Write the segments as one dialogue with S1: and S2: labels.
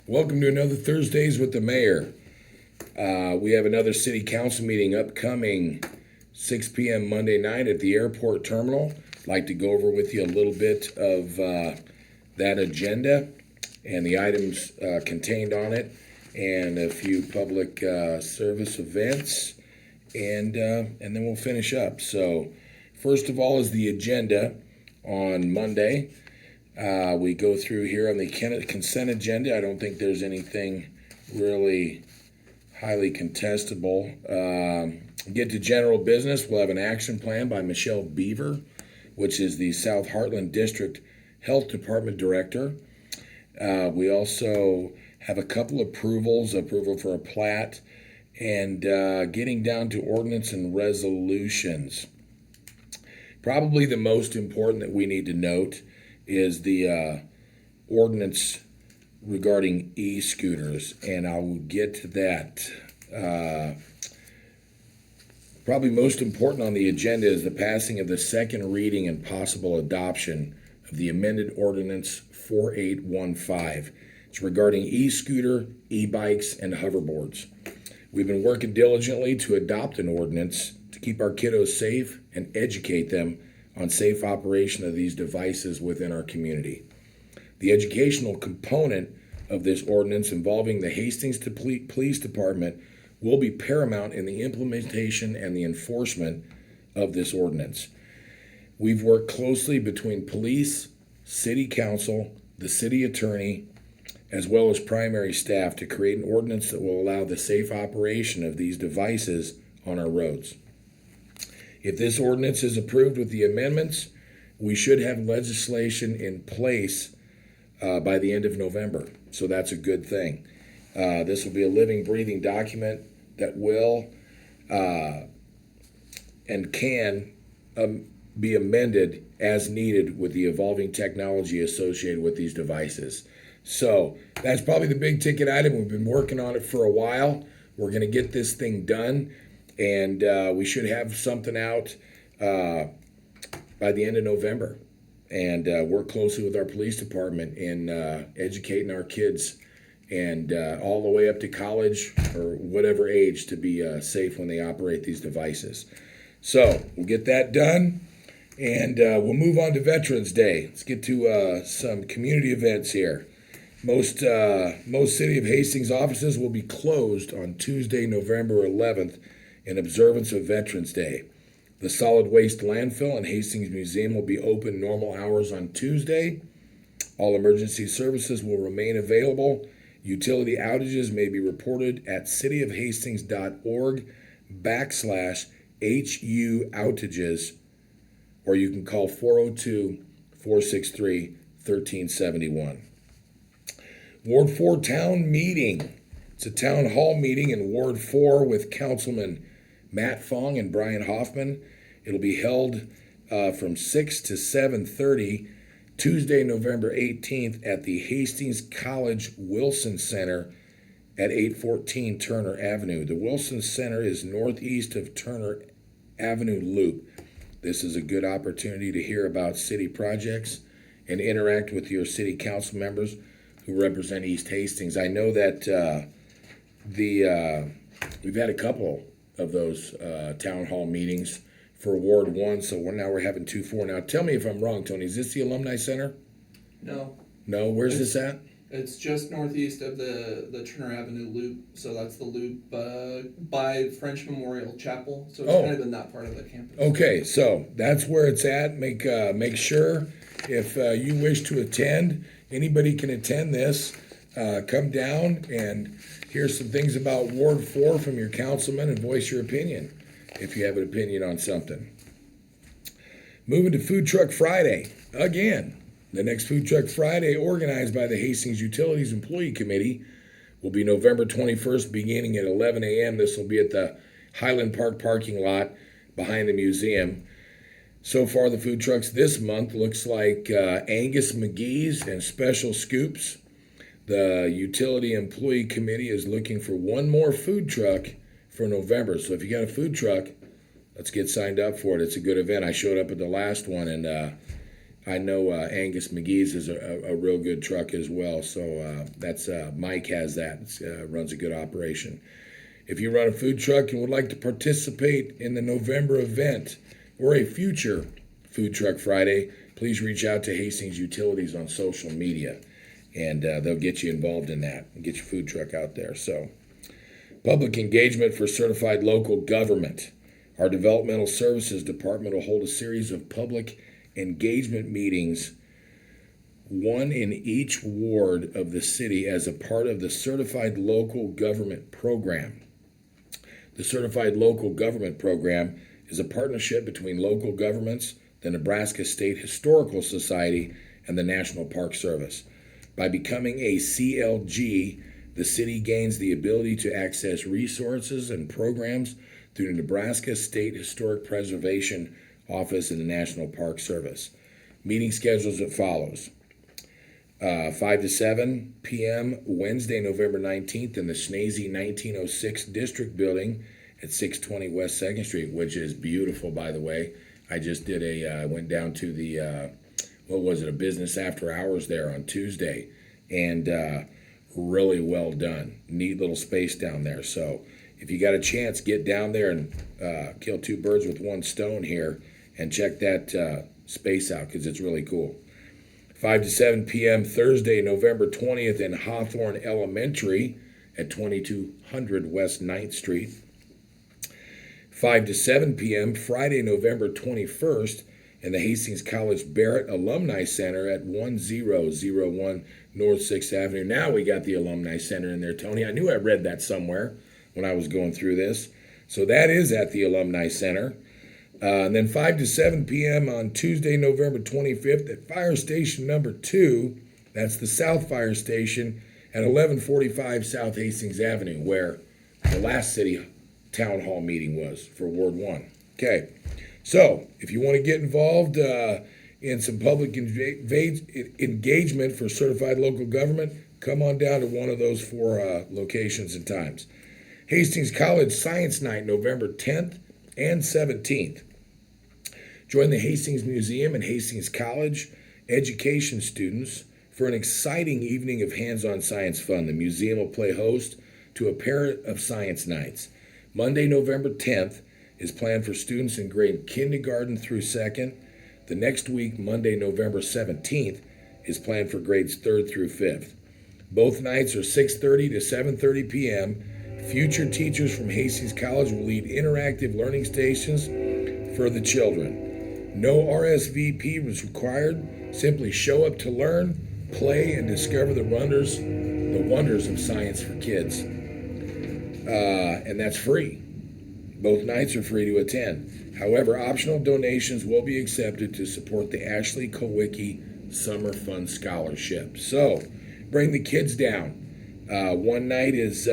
S1: Welcome to another Thursdays with the Mayor. We have another City Council meeting upcoming 6 p.m. Monday night at the airport terminal. I'd like to go over with you a little bit of that agenda and the items contained on it, and a few public service events, and then we'll finish up. So, first of all is the agenda on Monday. We go through here on the consent agenda. I don't think there's anything really highly contestable. Get to general business. We'll have an action plan by Michelle Beaver, which is the South Heartland District Health Department Director. We also have a couple approvals, approval for a plat, and getting down to ordinance and resolutions. Probably the most important that we need to note is the ordinance regarding e-scooters, and I will get to that. Probably most important on the agenda is the passing of the second reading and possible adoption of the amended ordinance 4815. It's regarding e-scooter, e-bikes, and hoverboards. We've been working diligently to adopt an ordinance to keep our kiddos safe and educate them on safe operation of these devices within our community. The educational component of this ordinance involving the Hastings Police Department will be paramount in the implementation and the enforcement of this ordinance. We've worked closely between police, city council, the city attorney, as well as primary staff to create an ordinance that will allow the safe operation of these devices on our roads. If this ordinance is approved with the amendments, we should have legislation in place by the end of November. So that's a good thing. This will be a living, breathing document that will and can be amended as needed with the evolving technology associated with these devices. So that's probably the big ticket item. We've been working on it for a while. We're going to get this thing done. And we should have something out by the end of November, and work closely with our police department in educating our kids, and all the way up to college or whatever age, to be safe when they operate these devices. So we'll get that done, and we'll move on to Veterans Day. Let's get to some community events here. Most City of Hastings offices will be closed on Tuesday, November 11th, in observance of Veterans Day. The solid waste landfill and Hastings Museum will be open normal hours on Tuesday. All emergency services will remain available. Utility outages may be reported at cityofhastings.org/HU outages, or you can call 402-463-1371. Ward 4 Town Meeting. It's a town hall meeting in Ward 4 with Councilman Matt Fong and Brian Hoffman. It'll be held from 6 to 7:30 Tuesday, November 18th at the Hastings College Wilson Center at 814 Turner Avenue. The Wilson Center is northeast of Turner Avenue Loop. This is a good opportunity to hear about city projects and interact with your city council members who represent East Hastings. I know that we've had a couple of those town hall meetings for Ward 1, so we're having 2-4. Now, tell me if I'm wrong, Tony. Is this the Alumni Center?
S2: No.
S1: No? Where's this at?
S2: It's just northeast of the Turner Avenue Loop, so that's the loop by French Memorial Chapel, so it's kind of in that part of the campus.
S1: Okay, so that's where it's at. Make sure if you wish to attend, anybody can attend this. Come down and hear some things about Ward 4 from your councilman and voice your opinion if you have an opinion on something. Moving to Food Truck Friday. Again, the next Food Truck Friday, organized by the Hastings Utilities Employee Committee, will be November 21st beginning at 11 a.m. This will be at the Highland Park parking lot behind the museum. So far, the food trucks this month looks like Angus McGee's and Special Scoops. The Utility Employee Committee is looking for one more food truck for November. So if you got a food truck, let's get signed up for it. It's a good event. I showed up at the last one, and I know Angus McGee's is a real good truck as well. So that's Mike has that. Runs a good operation. If you run a food truck and would like to participate in the November event or a future Food Truck Friday, please reach out to Hastings Utilities on social media, and they'll get you involved in that and get your food truck out there. So, public engagement for certified local government. Our Developmental Services Department will hold a series of public engagement meetings, one in each ward of the city, as a part of the Certified Local Government Program. The Certified Local Government Program is a partnership between local governments, the Nebraska State Historical Society, and the National Park Service. By becoming a CLG, the city gains the ability to access resources and programs through the Nebraska State Historic Preservation Office and the National Park Service. Meeting schedules as follows. 5 to 7 p.m. Wednesday, November 19th in the Schnase 1906 District Building at 620 West 2nd Street, which is beautiful, by the way. I just did went down to the, a business after hours there on Tuesday, and really well done. Neat little space down there. So if you got a chance, get down there and kill two birds with one stone here and check that space out, because it's really cool. 5 to 7 p.m. Thursday, November 20th in Hawthorne Elementary at 2200 West 9th Street. 5 to 7 p.m. Friday, November 21st in the Hastings College Barrett Alumni Center at 1001 North 6th Avenue. Now we got the Alumni Center in there, Tony. I knew I read that somewhere when I was going through this. So that is at the Alumni Center. And then 5 to 7 p.m. on Tuesday, November 25th at Fire Station number 2. That's the South Fire Station at 1145 South Hastings Avenue, where the last city town hall meeting was for Ward 1. Okay, so if you want to get involved in some public engagement for certified local government, come on down to one of those 4 locations and times. Hastings College Science Night, November 10th and 17th. Join the Hastings Museum and Hastings College education students for an exciting evening of hands-on science fun. The museum will play host to a pair of science nights. Monday, November 10th, is planned for students in grade kindergarten through 2nd. The next week, Monday, November 17th, is planned for grades 3rd through 5th. Both nights are 6:30 to 7:30 p.m. Future teachers from Hastings College will lead interactive learning stations for the children. No RSVP was required. Simply show up to learn, play, and discover the wonders of science for kids. And that's free. Both nights are free to attend. However, optional donations will be accepted to support the Ashley Kowicki Summer Fun Scholarship. So, bring the kids down. One night is,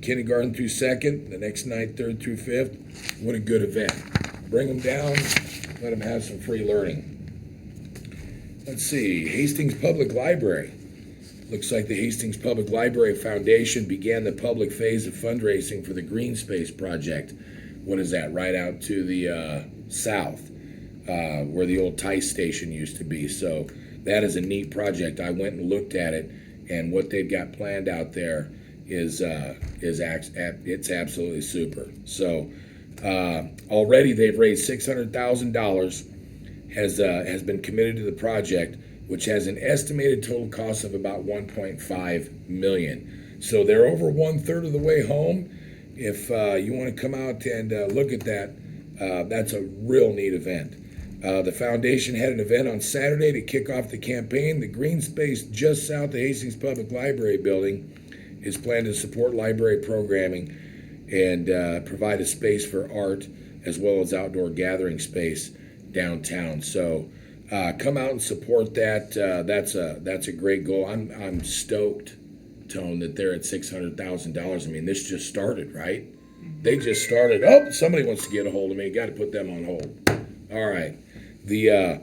S1: kindergarten through 2nd. The next night, 3rd through 5th. What a good event. Bring them down. Let them have some free learning. Let's see. Hastings Public Library. Looks like the Hastings Public Library Foundation began the public phase of fundraising for the greenspace project. What is that? Right out to the south, where the old Tice station used to be. So that is a neat project. I went and looked at it, and what they've got planned out there is it's absolutely super. So already they've raised $600,000. Has been committed to the project, which has an estimated total cost of about $1.5 million. So they're over 1/3 of the way home. If you want to come out and look at that, that's a real neat event. The foundation had an event on Saturday to kick off the campaign. The green space just south of Hastings Public Library building is planned to support library programming and provide a space for art as well as outdoor gathering space downtown. So come out and support that. That's a great goal. I'm stoked, Tone, that they're at $600,000. I mean, this just started, right? They just started. Oh, somebody wants to get a hold of me. Got to put them on hold. All right. The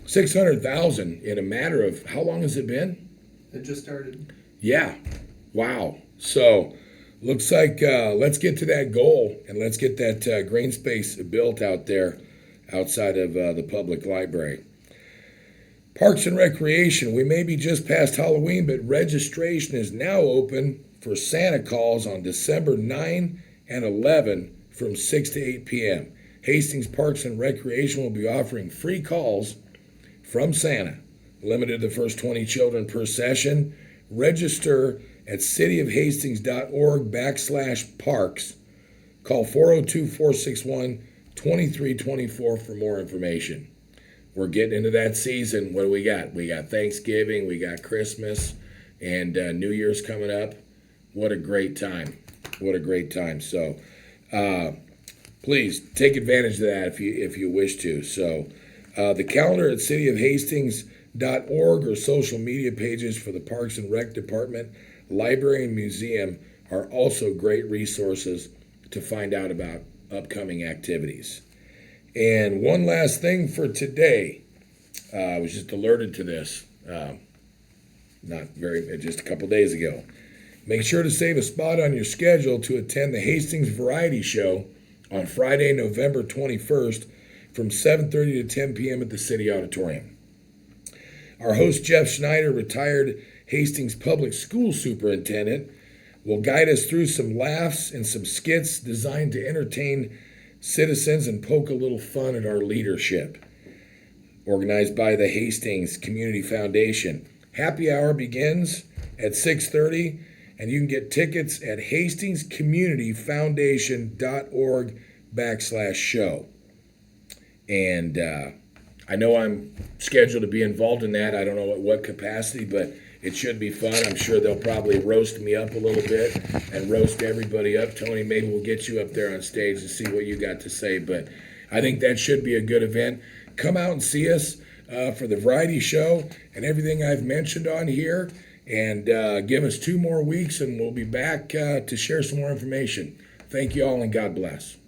S1: $600,000 in a matter of, how long has it been?
S2: It just started.
S1: Yeah. Wow. So looks like let's get to that goal and let's get that green space built out there. outside of the public library. Parks and Recreation, we may be just past Halloween, but registration is now open for Santa calls on December 9 and 11 from 6 to 8 p.m. Hastings Parks and Recreation will be offering free calls from Santa, limited to the first 20 children per session. Register at cityofhastings.org/parks. Call 402-461-2324 for more information. We're getting into that season. What do we got? We got Thanksgiving, we got Christmas, and New Year's coming up. What a great time. What a great time. So please take advantage of that if you wish to. So the calendar at cityofhastings.org or social media pages for the Parks and Rec Department, Library, and Museum are also great resources to find out about upcoming activities. And one last thing for today, I was just alerted to this, just a couple days ago. Make sure to save a spot on your schedule to attend the Hastings Variety Show on Friday, November 21st from 7:30 to 10 p.m. at the City Auditorium. Our host, Jeff Schneider, retired Hastings Public School Superintendent, will guide us through some laughs and some skits designed to entertain citizens and poke a little fun at our leadership. Organized by the Hastings Community Foundation. Happy hour begins at 6:30, and you can get tickets at hastingscommunityfoundation.org/show. And I know I'm scheduled to be involved in that. I don't know at what capacity, but it should be fun. I'm sure they'll probably roast me up a little bit and roast everybody up. Tony, maybe we'll get you up there on stage and see what you got to say. But I think that should be a good event. Come out and see us for the variety show and everything I've mentioned on here. And give us 2 more weeks and we'll be back to share some more information. Thank you all and God bless.